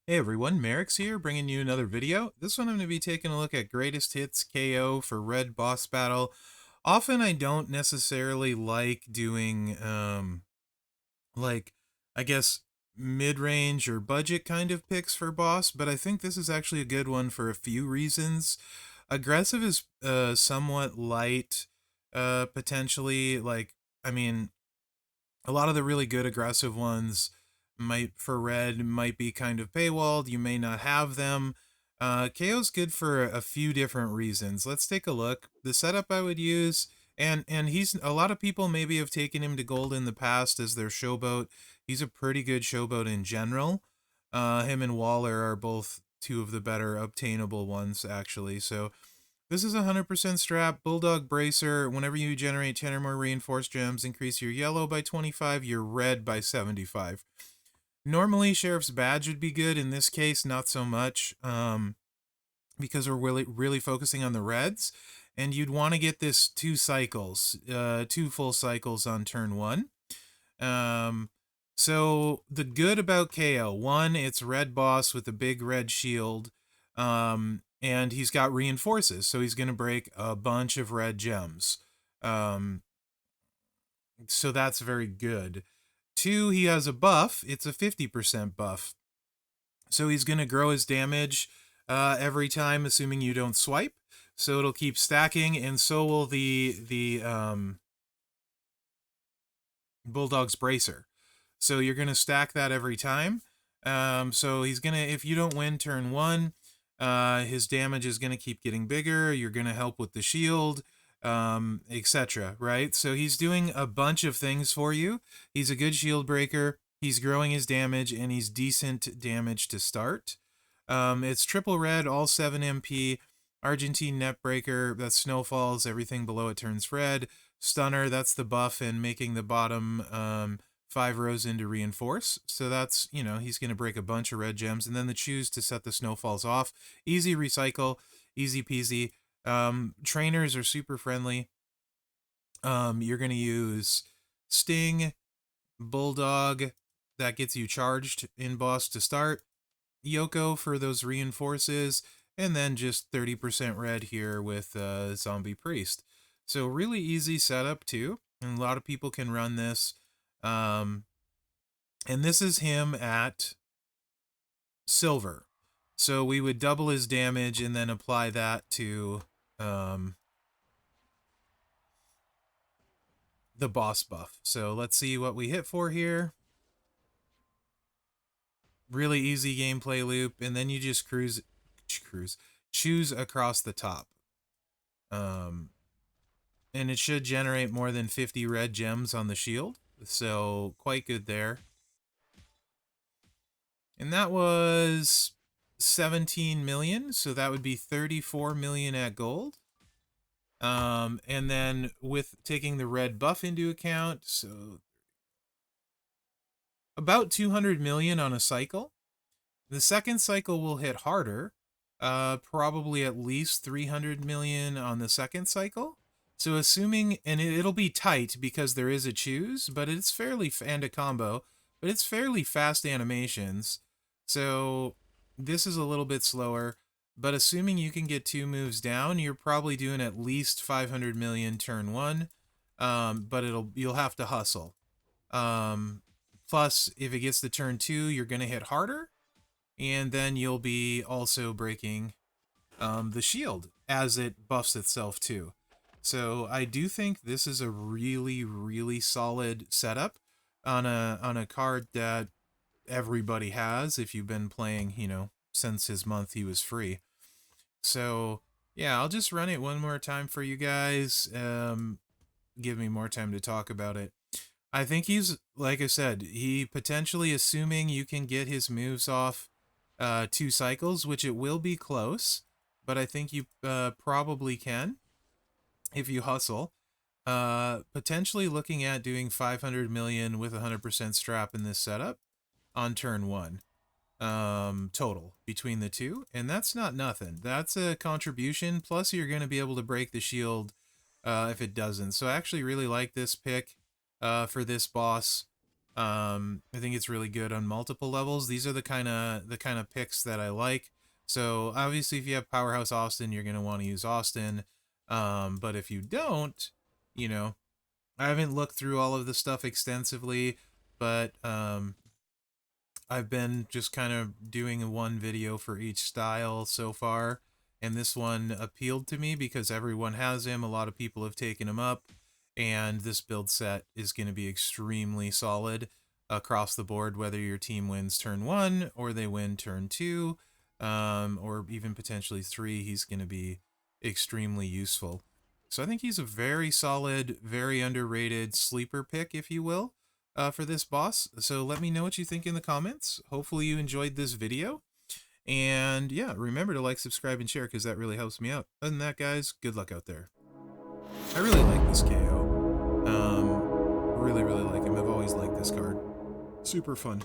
Hey everyone, Mherex here, bringing you another video. This one I'm going to be taking a look at greatest hits KO for red boss battle. Often I don't necessarily like doing, like, I guess, mid-range or budget kind of picks for boss, but I think this is actually a good one for a few reasons. Aggressive is somewhat light, potentially, I mean, a lot of the really good aggressive ones might for red might be kind of paywalled. You may not have them. KO's good for a few different reasons. Let's take a look. The setup I would use, and he's a lot of people maybe have taken him to gold in the past as their showboat. He's a pretty good showboat in general. Him and Waller are both two of the better obtainable ones actually. So this is 100% strap, Bulldog Bracer. Whenever you generate 10 or more reinforced gems, increase your yellow by 25, your red by 75. Normally, Sheriff's Badge would be good. In this case, not so much, because we're really focusing on the reds. And you'd want to get this two full cycles on turn one. So the good about KO, one, it's red boss with a big red shield. And he's got reinforces, so he's going to break a bunch of red gems. So that's very good. Two, he has a buff. It's a 50% buff. So he's going to grow his damage every time, assuming you don't swipe. So it'll keep stacking, and so will the Bulldog's Bracer. So you're going to stack that every time. So he's going to, if you don't win turn one, his damage is going to keep getting bigger. You're going to help with the shield, etc. Right? So he's doing a bunch of things for you. He's a good shield breaker. He's growing his damage, and he's decent damage to start. It's triple red, all 7 MP. Argentine net breaker, that's snowfalls. Everything below it turns red. Stunner, that's the buff and making the bottom 5 rows into reinforce. So that's, he's going to break a bunch of red gems. And then the choose to set the snowfalls off. Easy recycle, easy peasy. Trainers are super friendly. You're going to use Sting, Bulldog, that gets you charged in boss to start. Yoko for those reinforces. And then just 30% red here with Zombie Priest. So really easy setup too. And a lot of people can run this. And this is him at silver. So we would double his damage and then apply that to the boss buff. So let's see what we hit for here. Really easy gameplay loop. And then you just choose across the top. And it should generate more than 50 red gems on the shield. So quite good there. And that was 17 million. So that would be 34 million at gold. And then with taking the red buff into account, so about 200 million on a cycle. The second cycle will hit harder. Probably at least 300 million on the second cycle. So assuming, and it'll be tight because there is a choose, but it's fairly, and a combo, but it's fairly fast animations. So this is a little bit slower, but assuming you can get 2 moves down, you're probably doing at least 500 million turn one. But you'll have to hustle. Plus, if it gets to turn 2, you're going to hit harder, and then you'll be also breaking the shield as it buffs itself too. So I do think this is a really, really solid setup on a card that everybody has if you've been playing, since his month he was free. So yeah, I'll just run it one more time for you guys. Give me more time to talk about it. I think he's, like I said, he potentially, assuming you can get his moves off 2 cycles, which it will be close, but I think you probably can if you hustle. Potentially looking at doing 500 million with 100% strap in this setup on turn 1 total between the two, and that's not nothing. That's a contribution, plus you're going to be able to break the shield if it doesn't. So I actually really like this pick for this boss. I think it's really good on multiple levels. These are the kind of picks that I like. So obviously, if you have Powerhouse Austin, you're gonna want to use Austin. But if you don't, you know, I haven't looked through all of the stuff extensively, but I've been just kind of doing one video for each style so far, and this one appealed to me because everyone has him, a lot of people have taken him up, and this build set is going to be extremely solid across the board, whether your team wins turn 1 or they win turn 2, or even potentially 3. He's going to be extremely useful. So I think he's a very solid, very underrated sleeper pick, if you will, for this boss. So let me know what you think in the comments. Hopefully you enjoyed this video. And yeah, remember to like, subscribe, and share because that really helps me out. Other than that, guys, good luck out there. I really like this KO. Really, really like him. I've always liked this card. Super fun.